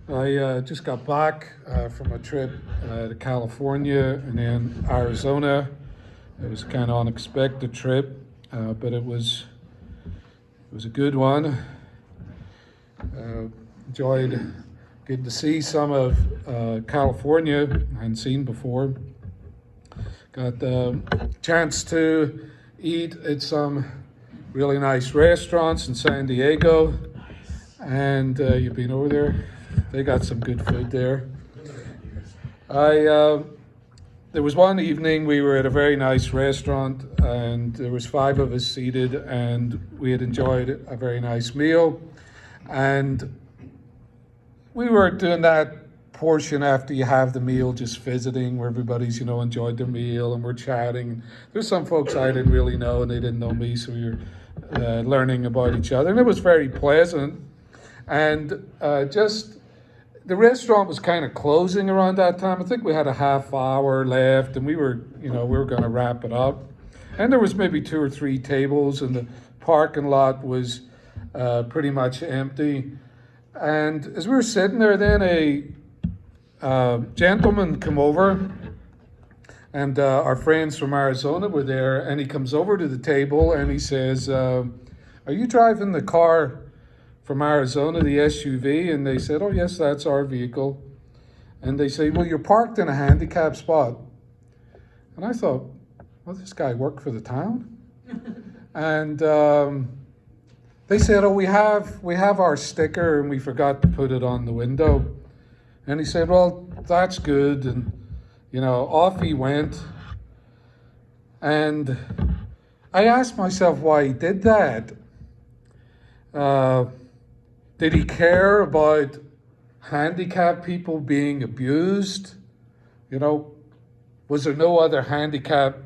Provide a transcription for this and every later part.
I just got back from a trip to California and then Arizona. It was a kind of unexpected trip, but it was a good one. Enjoyed getting to see some of California I hadn't seen before. Got the chance to eat at some really nice restaurants in San Diego, and you've been over there. They got some good food there. There was one evening we were at a very nice restaurant, and there was 5 of us seated, and we had enjoyed a very nice meal. And we were doing that portion after you have the meal, just visiting, where everybody's enjoyed their meal, and we're chatting. There's some folks I didn't really know, and they didn't know me, so we were learning about each other, and it was very pleasant. And the restaurant was kind of closing around that time. I think we had a half hour left, and we were going to wrap it up. And there was maybe 2 or 3 tables, and the parking lot was pretty much empty. And as we were sitting there, then a gentleman come over, and our friends from Arizona were there, and he comes over to the table and he says, "Are you driving the car from Arizona, the SUV?" And they said, "Oh yes, that's our vehicle." And they say, "Well, you're parked in a handicap spot." And I thought, well, this guy worked for the town. And they said, "Oh, we have our sticker and we forgot to put it on the window." And he said, "Well, that's good." And off he went. And I asked myself why he did that. Did he care about handicapped people being abused? Was there no other handicapped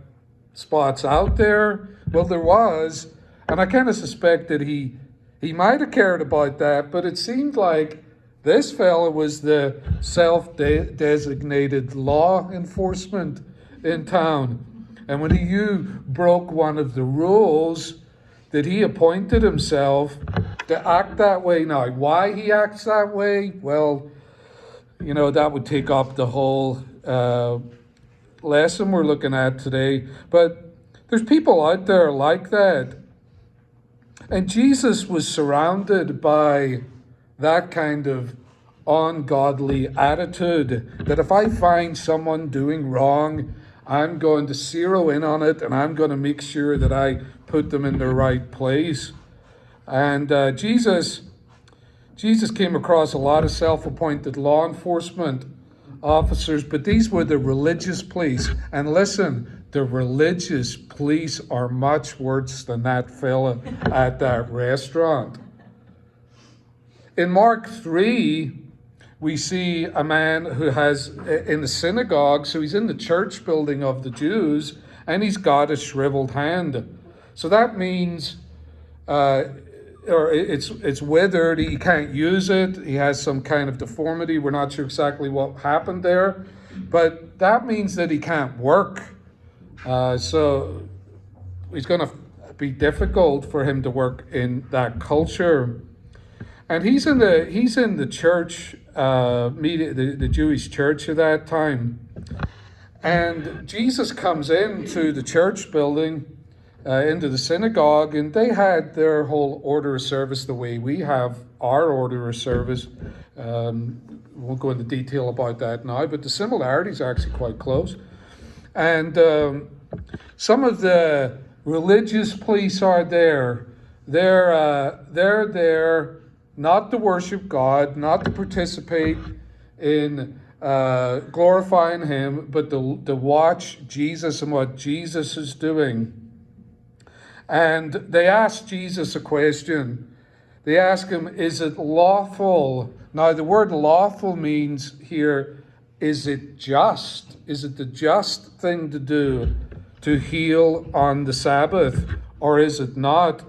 spots out there? Well, there was, and I kind of suspect that he might have cared about that, but it seemed like this fella was the self-designated law enforcement in town. And when you broke one of the rules, that he appointed himself to act that way. Now, why he acts that way, well, that would take up the whole lesson we're looking at today. But there's people out there like that. And Jesus was surrounded by that kind of ungodly attitude, that if I find someone doing wrong, I'm going to zero in on it, and I'm going to make sure that I put them in the right place. And Jesus came across a lot of self-appointed law enforcement officers, but these were the religious police. And listen, the religious police are much worse than that fella at that restaurant. In Mark 3, we see a man who has, in the synagogue, so he's in the church building of the Jews, and he's got a shriveled hand. So that means it's withered, he can't use it, he has some kind of deformity. We're not sure exactly what happened there, but that means that he can't work. So it's going to be difficult for him to work in that culture. And he's in the church meeting, the Jewish church at that time. And Jesus comes into the church building, into the synagogue, and they had their whole order of service the way we have our order of service. Won't go into detail about that now, but the similarities are actually quite close. And some of the religious police are there. They're there not to worship God, not to participate in glorifying Him, but to watch Jesus and what Jesus is doing. And they ask Jesus a question. They ask him, is it lawful? Now, the word lawful means here, is it just? Is it the just thing to do to heal on the Sabbath, or is it not?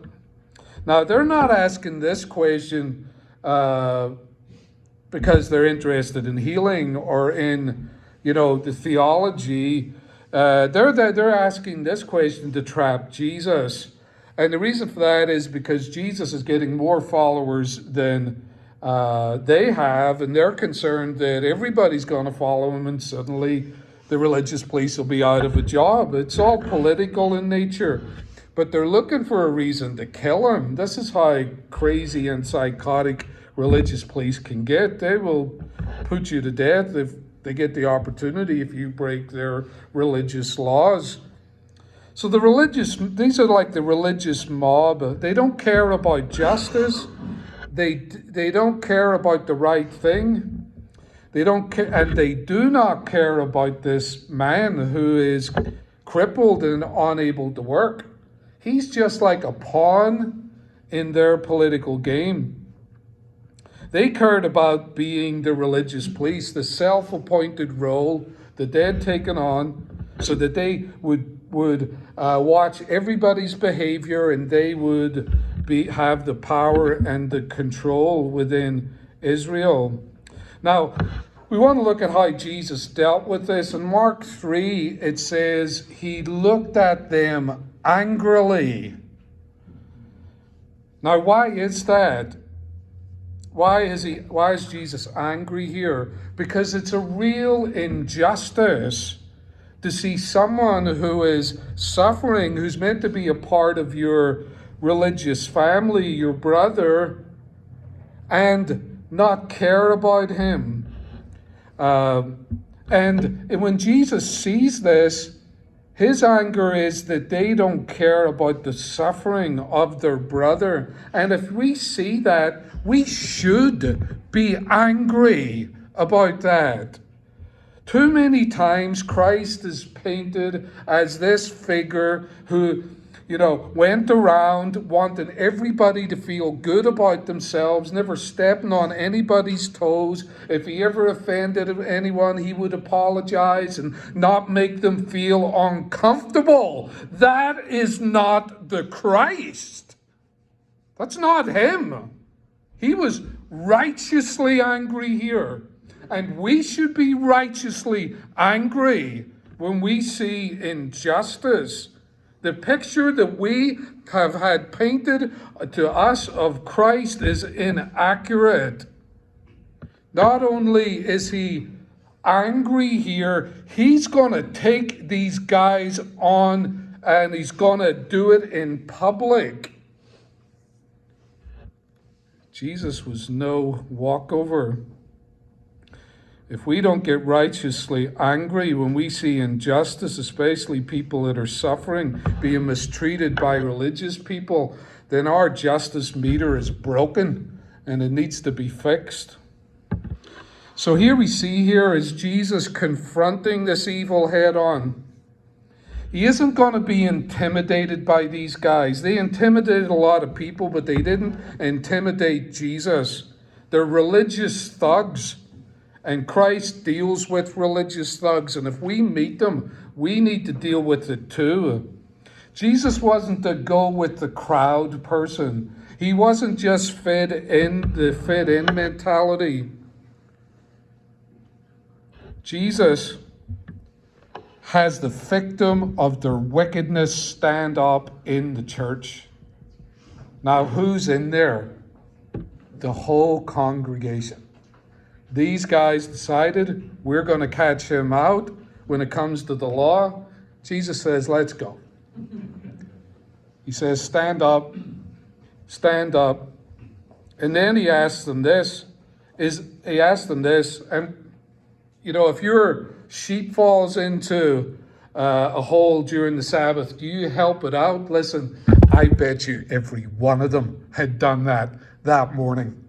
Now, they're not asking this question because they're interested in healing or in, the theology. They're asking this question to trap Jesus. And the reason for that is because Jesus is getting more followers than they have, and they're concerned that everybody's going to follow him, and suddenly the religious police will be out of a job. It's all political in nature, but they're looking for a reason to kill him. This is how crazy and psychotic religious police can get. They will put you to death if they get the opportunity, if you break their religious laws. So these are like the religious mob. They don't care about justice. They don't care about the right thing. They don't care, and they do not care about this man who is crippled and unable to work. He's just like a pawn in their political game. They cared about being the religious police, the self-appointed role that they'd taken on, so that they would watch everybody's behavior, and they would have the power and the control within Israel. Now, we want to look at how Jesus dealt with this. In Mark 3, it says, he looked at them angrily. Now, why is that? Why is Jesus angry here? Because it's a real injustice to see someone who is suffering, who's meant to be a part of your religious family, your brother, and not care about him. And when Jesus sees this, his anger is that they don't care about the suffering of their brother. And if we see that, we should be angry about that. Too many times Christ is painted as this figure who, went around wanting everybody to feel good about themselves, never stepping on anybody's toes. If he ever offended anyone, he would apologize and not make them feel uncomfortable. That is not the Christ. That's not him. He was righteously angry here. And we should be righteously angry when we see injustice. The picture that we have had painted to us of Christ is inaccurate. Not only is he angry here, he's going to take these guys on, and he's going to do it in public. Jesus was no walkover. If we don't get righteously angry when we see injustice, especially people that are suffering, being mistreated by religious people, then our justice meter is broken and it needs to be fixed. So here we see is Jesus confronting this evil head on. He isn't going to be intimidated by these guys. They intimidated a lot of people, but they didn't intimidate Jesus. They're religious thugs. And Christ deals with religious thugs. And if we meet them, we need to deal with it too. Jesus wasn't a go with the crowd person. He wasn't just fit in mentality. Jesus has the victim of their wickedness stand up in the church. Now, who's in there? The whole congregation. These guys decided, we're going to catch him out when it comes to the law. Jesus says, let's go. He says, stand up, stand up. And then he asks them this, and if your sheep falls into a hole during the Sabbath, do you help it out? Listen, I bet you every one of them had done that morning.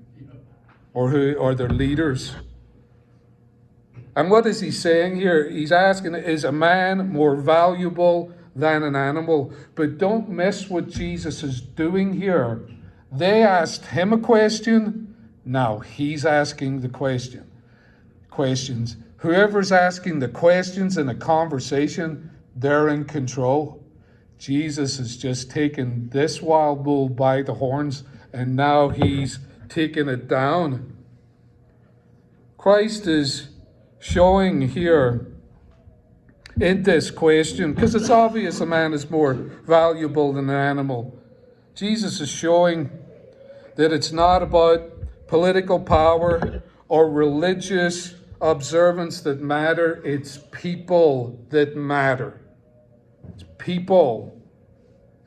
Or their leaders. And what is he saying here? He's asking, is a man more valuable than an animal? But don't miss what Jesus is doing here. They asked him a question. Now he's asking the questions. Whoever's asking the questions in a conversation, they're in control. Jesus has just taken this wild bull by the horns, and now he's taking it down. Christ is showing here in this question, because it's obvious a man is more valuable than an animal. Jesus is showing that it's not about political power, or religious observance that matter. It's people that matter. It's people.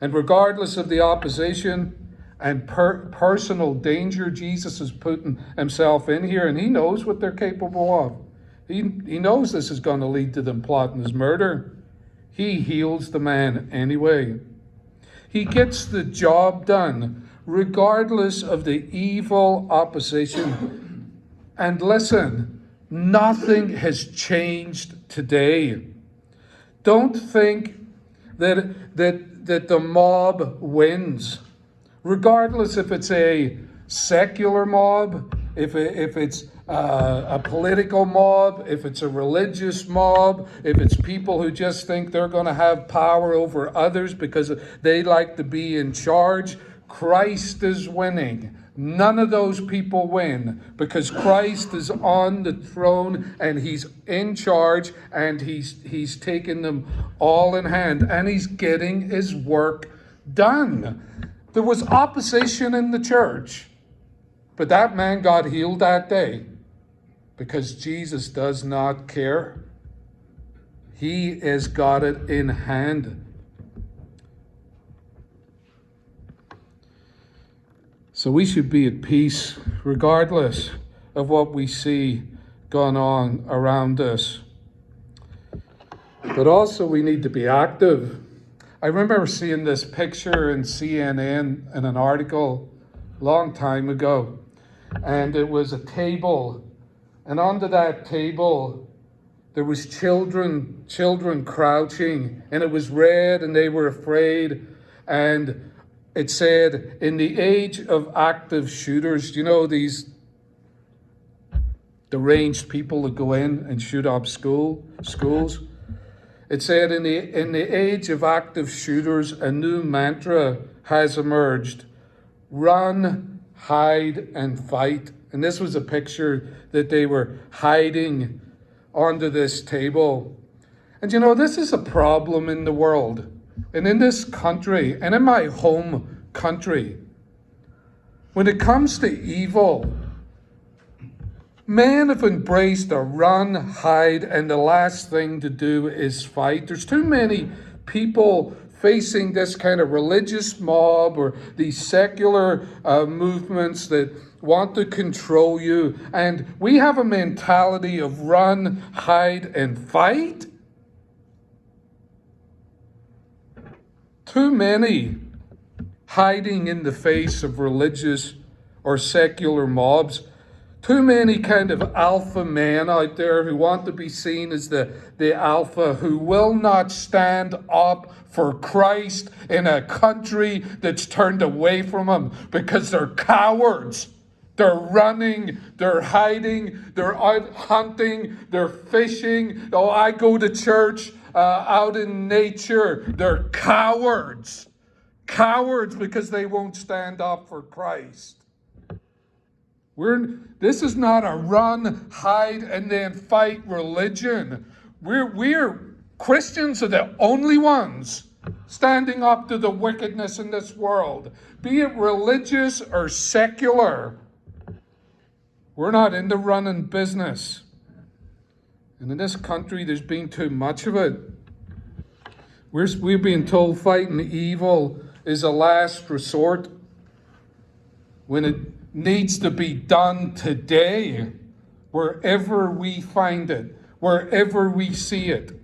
And regardless of the opposition and personal danger Jesus is putting himself in here, and he knows what they're capable of. He knows this is going to lead to them plotting his murder. He heals the man anyway. He gets the job done regardless of the evil opposition. And listen, nothing has changed today. Don't think that the mob wins. Regardless if it's a secular mob, if it's a political mob, if it's a religious mob, if it's people who just think they're going to have power over others because they like to be in charge, Christ is winning. None of those people win because Christ is on the throne and he's in charge and he's taking them all in hand and he's getting his work done. There was opposition in the church, but that man got healed that day because Jesus does not care. He has got it in hand. So we should be at peace regardless of what we see going on around us. But also we need to be active. I remember seeing this picture in CNN in an article a long time ago. And it was a table. And under that table, there was children crouching. And it was red and they were afraid. And it said, in the age of active shooters, you know, these deranged people that go in and shoot up schools. It said, in the age of active shooters, a new mantra has emerged. Run, hide, and fight. And this was a picture that they were hiding onto this table. And you know, this is a problem in the world. And in this country, and in my home country, when it comes to evil, men have embraced a run, hide, and the last thing to do is fight. There's too many people facing this kind of religious mob or these secular movements that want to control you. And we have a mentality of run, hide, and fight. Too many hiding in the face of religious or secular mobs. Too many kind of alpha men out there who want to be seen as the alpha, who will not stand up for Christ in a country that's turned away from him because they're cowards. They're running, they're hiding, they're out hunting, they're fishing. Oh, I go to church out in nature. They're cowards. Cowards because they won't stand up for Christ. This is not a run, hide, and then fight religion. We're Christians are the only ones standing up to the wickedness in this world, be it religious or secular. We're not in the running business. And in this country, there's been too much of it. We're being told fighting evil is a last resort when it needs to be done today, wherever we find it, wherever we see it,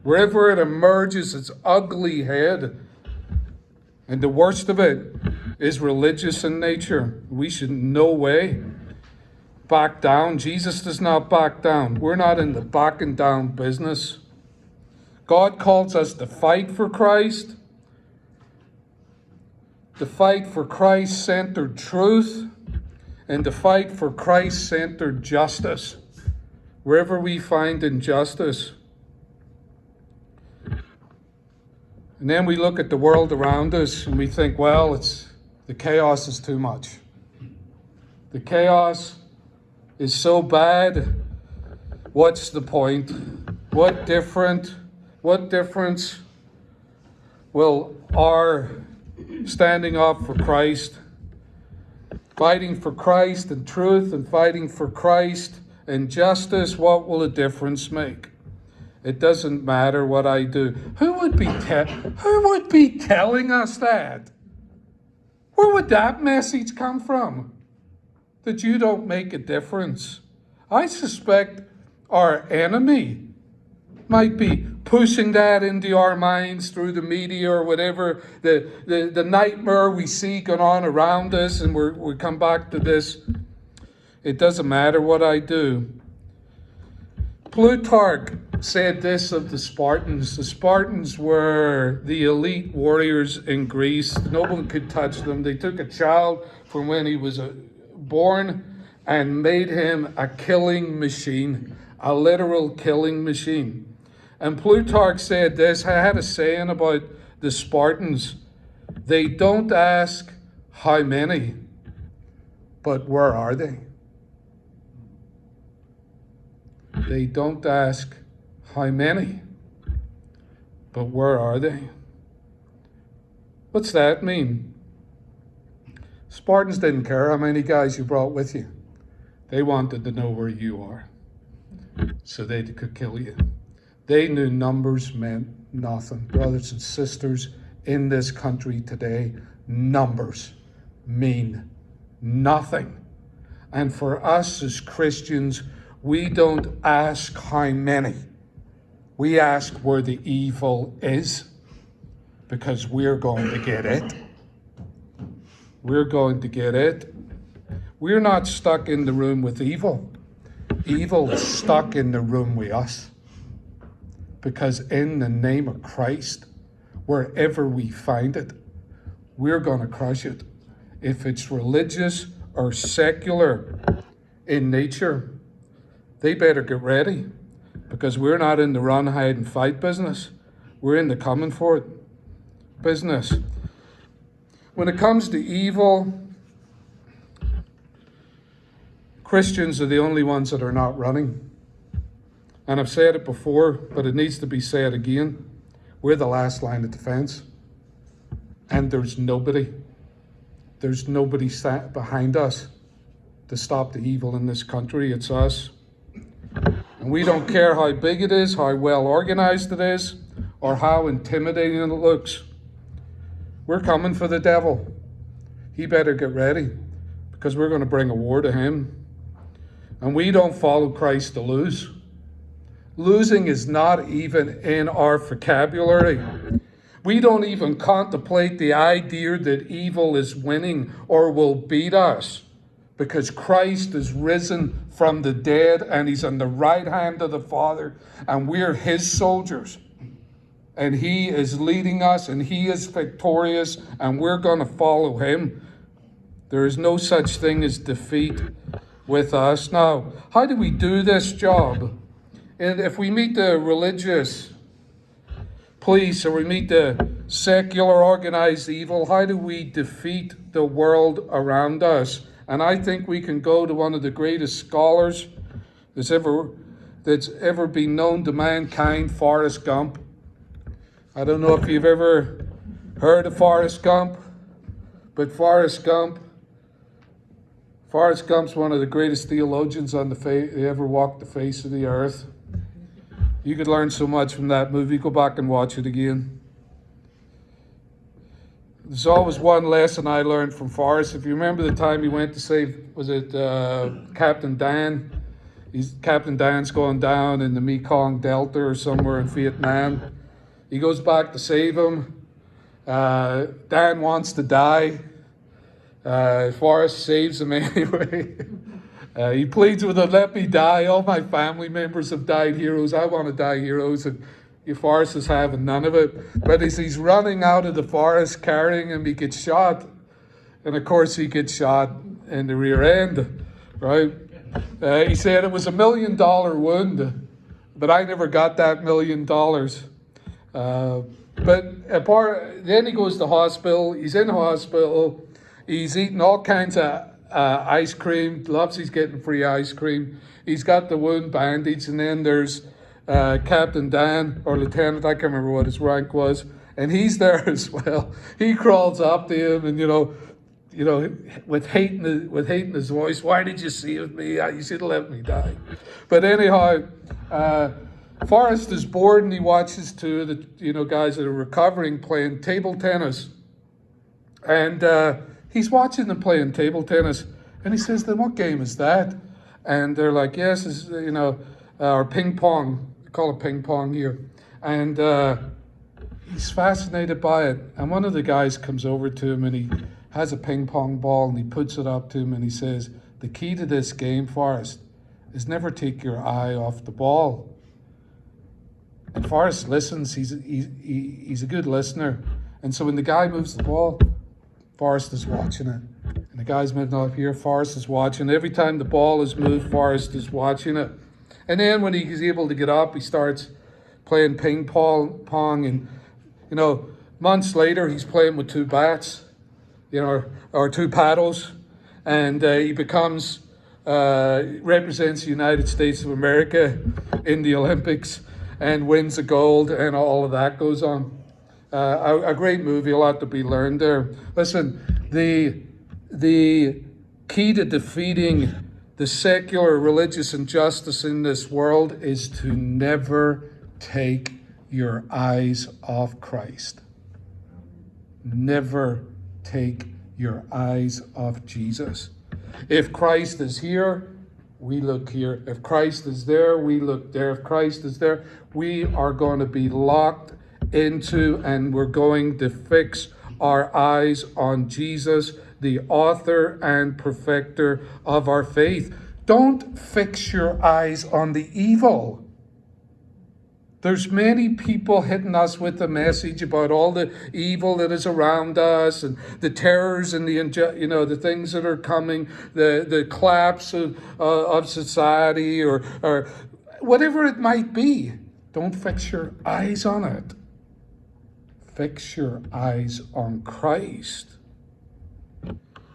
wherever it emerges its ugly head. And the worst of it is religious in nature. We should in no way back down. Jesus does not back down. We're not in the backing down business. God calls us to fight for Christ, to fight for Christ-centered truth, and to fight for Christ-centered justice, wherever we find injustice. And then we look at the world around us and we think, well, the chaos is too much. The chaos is so bad. What's the point? What difference will our standing up for Christ fighting for Christ and truth and fighting for Christ and justice, what will a difference make? It doesn't matter what I do. Who would be telling us that? Where would that message come from? That you don't make a difference. I suspect our enemy might be pushing that into our minds through the media or whatever, the nightmare we see going on around us, and we come back to this. It doesn't matter what I do. Plutarch said this of the Spartans. The Spartans were the elite warriors in Greece. No one could touch them. They took a child from when he was born and made him a killing machine, a literal killing machine. And Plutarch said this. I had a saying about the Spartans. They don't ask how many, but where are they? They don't ask how many, but where are they? What's that mean? Spartans didn't care how many guys you brought with you. They wanted to know where you are so they could kill you. They knew numbers meant nothing. Brothers and sisters, in this country today, numbers mean nothing. And for us as Christians, we don't ask how many. We ask where the evil is, because we're going to get it. We're going to get it. We're not stuck in the room with evil. Evil is stuck in the room with us. Because in the name of Christ, wherever we find it, we're going to crush it. If it's religious or secular in nature, they better get ready, because we're not in the run, hide, and fight business. We're in the coming for it business. When it comes to evil, Christians are the only ones that are not running. And I've said it before, but it needs to be said again. We're the last line of defense. And there's nobody sat behind us to stop the evil in this country. It's us. And we don't care how big it is, how well organized it is, or how intimidating it looks. We're coming for the devil. He better get ready, because we're going to bring a war to him. And we don't follow Christ to lose. Losing is not even in our vocabulary. We don't even contemplate the idea that evil is winning or will beat us, because Christ is risen from the dead and he's on the right hand of the Father, and we're his soldiers. And he is leading us, and he is victorious, and we're going to follow him. There is no such thing as defeat with us. Now, how do we do this job? And if we meet the religious police or we meet the secular organized evil, how do we defeat the world around us? And I think we can go to one of the greatest scholars that's ever been known to mankind, Forrest Gump. I don't know if you've ever heard of Forrest Gump, but Forrest Gump's one of the greatest theologians on the ever walked the face of the earth. You could learn so much from that movie. Go back and watch it again. There's always one lesson I learned from Forrest. If you remember the time he went to save, was it Captain Dan? Captain Dan's going down in the Mekong Delta or somewhere in Vietnam. He goes back to save him. Dan wants to die. Forrest saves him anyway. He pleads with him, let me die. All my family members have died heroes. I want to die heroes. And Forrest is having none of it. But as he's running out of the forest carrying him, he gets shot. And of course he gets shot in the rear end, right? He said it was $1 million wound, but I never got that $1 million. But then he goes to hospital. He's in hospital. He's eating all kinds of ice cream. He's getting free ice cream. He's got the wound bandaged, and then there's Captain Dan, or Lieutenant, I can't remember what his rank was, and he's there as well. He crawls up to him and, with hating his voice. Why did you save me? You should have let me die. But anyhow, Forrest is bored and he watches two of the guys that are recovering playing table tennis, and he's watching them playing table tennis, and he says, "Then what game is that?" And they're like, "Yes, it's, or ping pong. We call it ping pong here," and he's fascinated by it. And one of the guys comes over to him and he has a ping pong ball and he puts it up to him and he says, "The key to this game, Forrest, is never take your eye off the ball." And Forrest listens. He's a good listener. And so when the guy moves the ball, Forrest is watching it. And the guy's moving up here, Forrest is watching. Every time the ball is moved, Forrest is watching it. And then when he's able to get up, he starts playing ping pong. And, months later, he's playing with two bats, or two paddles. And he represents the United States of America in the Olympics and wins the gold, and all of that goes on. A great movie, a lot to be learned there. Listen, the key to defeating the secular religious injustice in this world is to never take your eyes off Christ. Never take your eyes off Jesus. If Christ is here, we look here. If Christ is there, we look there. If Christ is there, we are going to be locked into, and we're going to fix our eyes on Jesus, the author and perfecter of our faith. Don't fix your eyes on the evil. There's many people hitting us with a message about all the evil that is around us and the terrors and the things that are coming, the collapse of society or whatever it might be. Don't fix your eyes on it. Fix your eyes on Christ.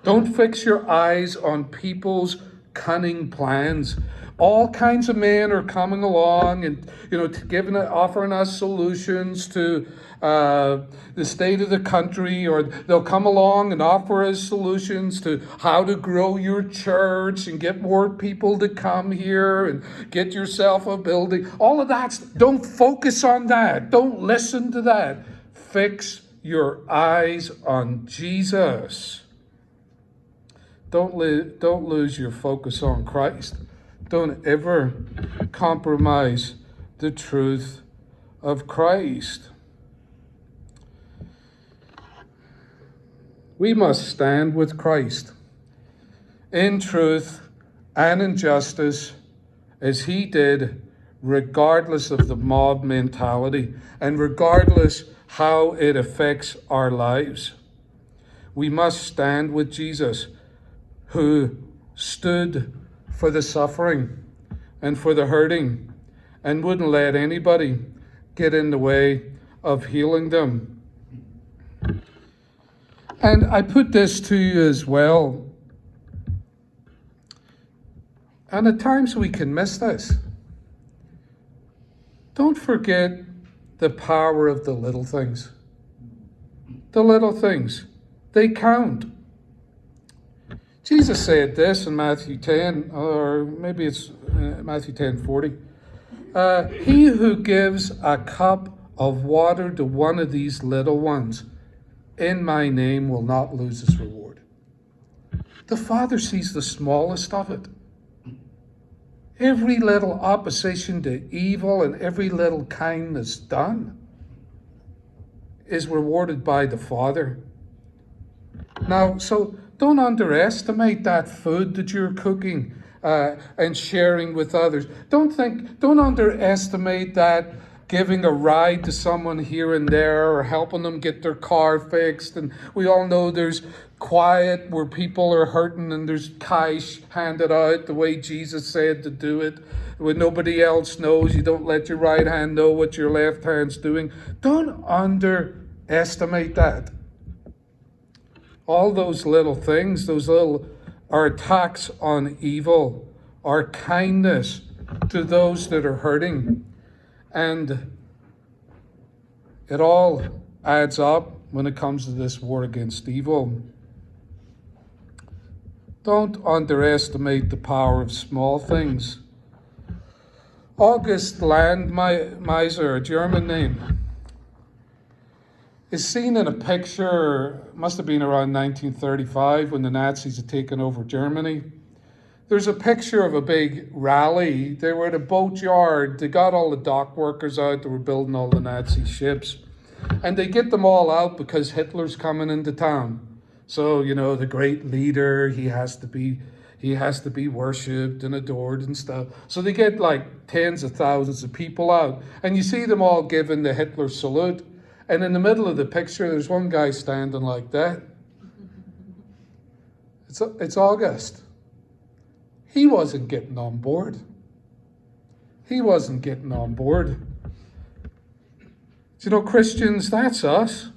Don't fix your eyes on people's cunning plans. All kinds of men are coming along and offering us solutions to the state of the country, or they'll come along and offer us solutions to how to grow your church and get more people to come here and get yourself a building. All of that. Don't focus on that. Don't listen to that. Fix your eyes on Jesus. Don't lose your focus on Christ. Don't ever compromise the truth of Christ. We must stand with Christ in truth and in justice as he did, regardless of the mob mentality and regardless how it affects our lives. We must stand with Jesus, who stood for the suffering and for the hurting and wouldn't let anybody get in the way of healing them. And I put this to you as well. And at times we can miss this. Don't forget the power of the little things. The little things, they count. Jesus said this in Matthew 10, or maybe it's Matthew 10:40. He who gives a cup of water to one of these little ones in my name will not lose his reward. The Father sees the smallest of it. Every little opposition to evil and every little kindness done is rewarded by the Father. Now, so don't underestimate that food that you're cooking and sharing with others. Don't underestimate that giving a ride to someone here and there or helping them get their car fixed. And we all know there's quiet where people are hurting and there's cash handed out the way Jesus said to do it. When nobody else knows, you don't let your right hand know what your left hand's doing. Don't underestimate that. All those little things, are attacks on evil, are kindness to those that are hurting. And it all adds up when it comes to this war against evil. Don't underestimate the power of small things. August Landmeiser, a German name, is seen in a picture, must have been around 1935 when the Nazis had taken over Germany. There's a picture of a big rally. They were at a boat yard. They got all the dock workers out. They were building all the Nazi ships. And they get them all out because Hitler's coming into town. So, the great leader, he has to be worshipped and adored and stuff. So they get like tens of thousands of people out. And you see them all giving the Hitler salute. And in the middle of the picture, there's one guy standing like that. It's August. He wasn't getting on board. He wasn't getting on board. Christians, that's us.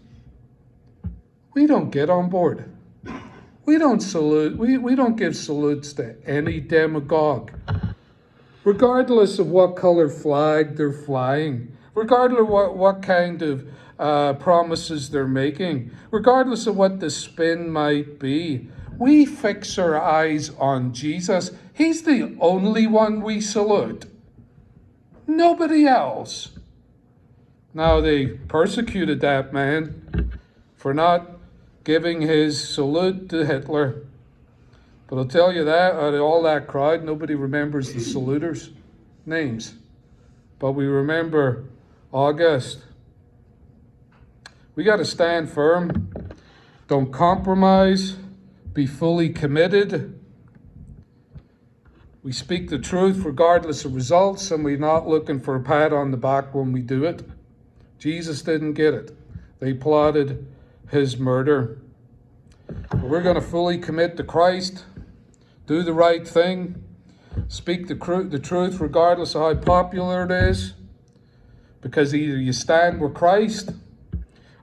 We don't get on board. We don't salute. We don't give salutes to any demagogue, regardless of what color flag they're flying, regardless of what kind of promises they're making, regardless of what the spin might be. We fix our eyes on Jesus. He's the only one we salute. Nobody else. Now, they persecuted that man for not giving his salute to Hitler. But I'll tell you that, out of all that crowd, nobody remembers the saluters' names. But we remember August. We got to stand firm. Don't compromise. Be fully committed. We speak the truth regardless of results, and we're not looking for a pat on the back when we do it. Jesus didn't get it. They plotted his murder. But we're going to fully commit to Christ, do the right thing, speak the truth regardless of how popular it is, because either you stand with Christ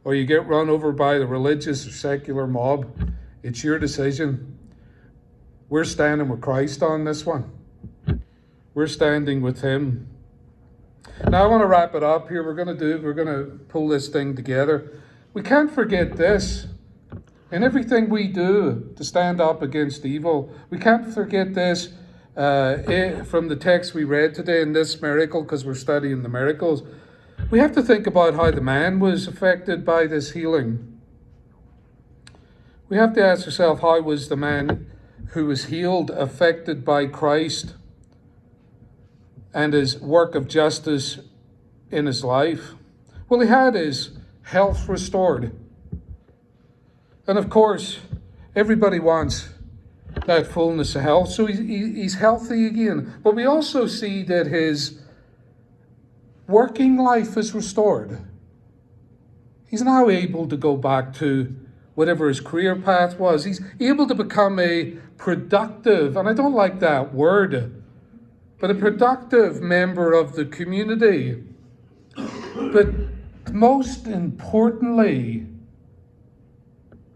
or you get run over by the religious or secular mob. It's your decision. We're standing with Christ on this one. We're standing with him. Now I want to wrap it up here. We're going to pull this thing together. We can't forget this. In everything we do to stand up against evil, we can't forget this from the text we read today in this miracle, because we're studying the miracles. We have to think about how the man was affected by this healing. We have to ask ourselves, how was the man who was healed affected by Christ and his work of justice in his life? Well, he had his health restored. And of course, everybody wants that fullness of health, so he's healthy again. But we also see that his working life is restored. He's now able to go back to whatever his career path was. He's able to become a productive, and I don't like that word, but a productive member of the community. But most importantly,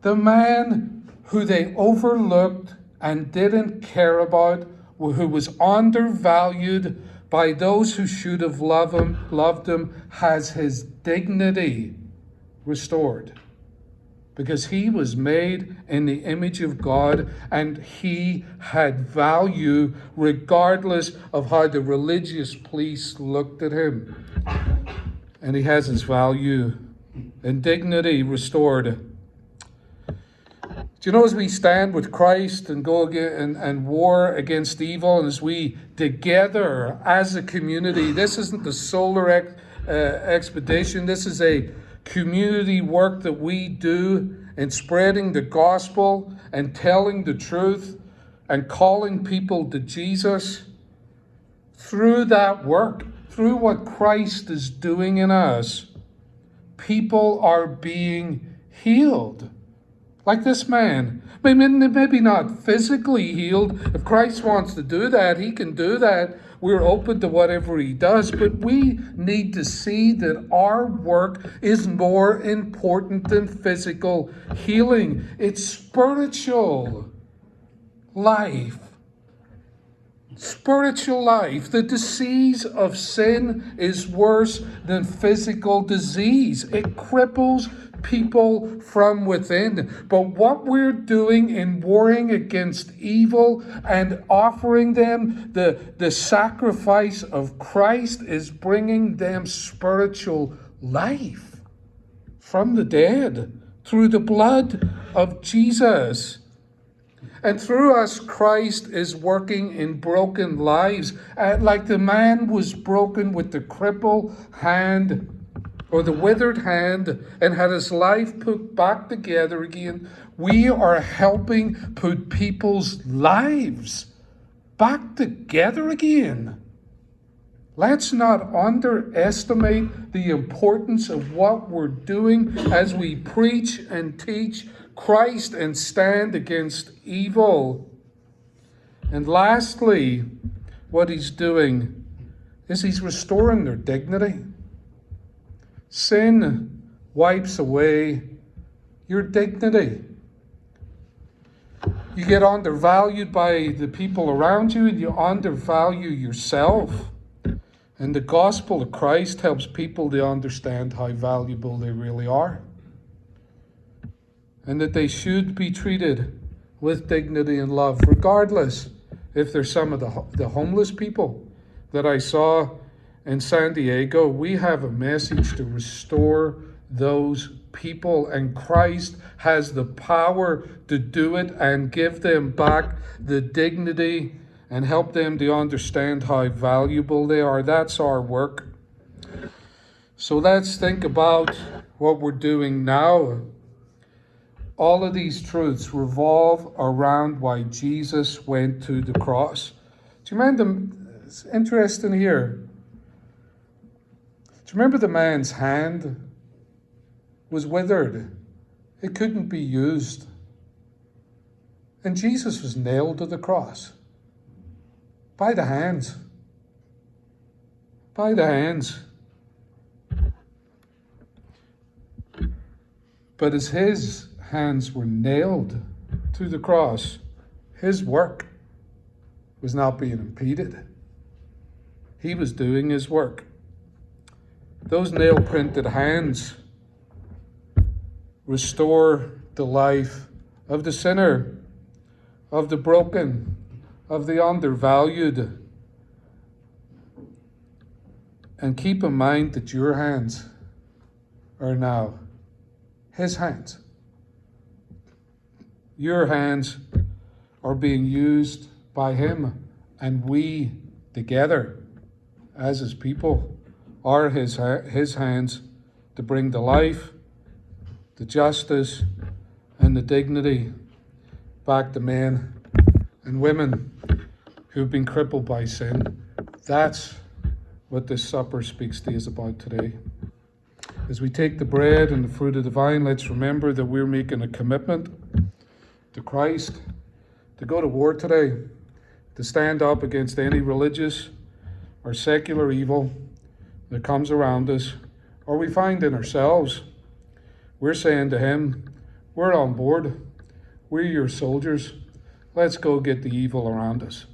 the man who they overlooked and didn't care about, who was undervalued by those who should have loved him, has his dignity restored. Because he was made in the image of God, and he had value regardless of how the religious police looked at him. And he has his value and dignity restored. Do you know, as we stand with Christ and go and war against evil, and as we together as a community, this isn't the solar expedition, this is a community work that we do in spreading the gospel and telling the truth and calling people to Jesus. Through that work, through what Christ is doing in us, people are being healed. Like this man. Maybe not physically healed. If Christ wants to do that, he can do that. We're open to whatever he does. But we need to see that our work is more important than physical healing. It's spiritual life. Spiritual life. The disease of sin is worse than physical disease. It cripples people from within. But what we're doing in warring against evil and offering them the sacrifice of Christ is bringing them spiritual life from the dead through the blood of Jesus. And through us, Christ is working in broken lives. Like the man was broken with the crippled hand or the withered hand and had his life put back together again. We are helping put people's lives back together again. Let's not underestimate the importance of what we're doing as we preach and teach Christ and stand against evil. And lastly, what he's doing is he's restoring their dignity. Sin wipes away your dignity. You get undervalued by the people around you, and you undervalue yourself. And the gospel of Christ helps people to understand how valuable they really are. And that they should be treated with dignity and love, regardless if they're some of the homeless people that I saw in San Diego. We have a message to restore those people, and Christ has the power to do it and give them back the dignity and help them to understand how valuable they are. That's our work. So let's think about what we're doing now. All of these truths revolve around why Jesus went to the cross. Do you remember it's interesting here. Do you remember the man's hand was withered? It couldn't be used. And Jesus was nailed to the cross. By the hands. By the hands. But as his hands were nailed to the cross, his work was not being impeded. He was doing his work. Those nail-printed hands restore the life of the sinner, of the broken, of the undervalued. And keep in mind that your hands are now his hands. Your hands are being used by him, and we together as his people are his hands to bring the life, the justice, and the dignity back to men and women who've been crippled by sin. That's what this supper speaks to us about today. As we take the bread and the fruit of the vine, let's remember that we're making a commitment to Christ to go to war today, to stand up against any religious or secular evil that comes around us or we find in ourselves. We're saying to him, we're on board. We're your soldiers. Let's go get the evil around us.